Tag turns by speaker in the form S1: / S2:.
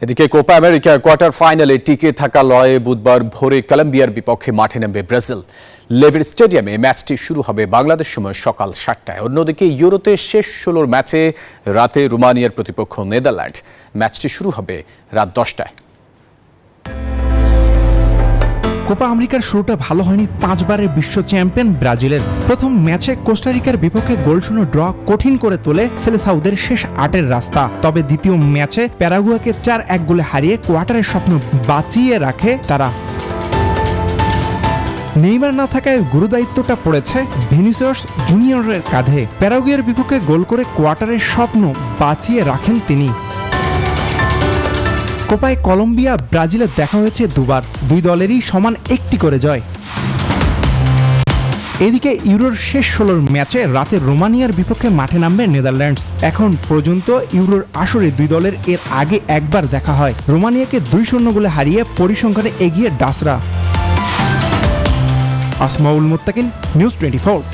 S1: এদিকে কোপা আমেরিকার কোয়ার্টার ফাইনালে টিকে থাকা লড়াইয়ে বুধবার ভোরে কলম্বিয়ার বিপক্ষে মাঠে নামবে ব্রাজিল। লেভির স্টেডিয়ামে ম্যাচটি শুরু হবে বাংলাদেশ সময় সকাল 7টায়। অন্যদিকে ইউরোতে শেষ 16 ম্যাচে রাতে রোমানিয়ার প্রতিপক্ষ নেদারল্যান্ড। ম্যাচটি শুরু হবে রাত 10টায়।
S2: কোপা আমেরিকার শুরুটা ভালো হয়নি 5 বারের বিশ্ব চ্যাম্পিয়ন ব্রাজিলের। প্রথম ম্যাচে কোস্টারিকার বিপক্ষে গোলশূন্য ড্র কঠিন করে তোলে সেলেসাউদের শেষ 8-এর রাস্তা। তবে দ্বিতীয় ম্যাচে প্যারাগুয়াকে 4-1 গোলে হারিয়ে কোয়ার্টারের স্বপ্ন বাঁচিয়ে রাখে তারা। নেইমার না থাকায় গুরুদায়িত্বটা পড়েছে ভিনিসিয়াস জুনিয়রের কাঁধে। প্যারাগুয়ের বিপক্ষে গোল করে কোয়ার্টারের স্বপ্ন বাঁচিয়ে রাখেন তিনি। কোপায় কলম্বিয়া ব্রাজিলে দেখা হয়েছে দুবার, দুই দলেরই সমান একটি করে জয়। এদিকে ইউরোর শেষ 16 ম্যাচে রাতে রোমানিয়ার বিপক্ষে মাঠে নামবে নেদারল্যান্ডস। এখন পর্যন্ত ইউরোর আসরে দুই দলের এর আগে একবার দেখা হয়। রোমানিয়াকে 2-0 গোলে হারিয়ে পরিসংখ্যানে এগিয়ে ডাচরা। আসমাউল মুত্তাকিন, নিউজ 24।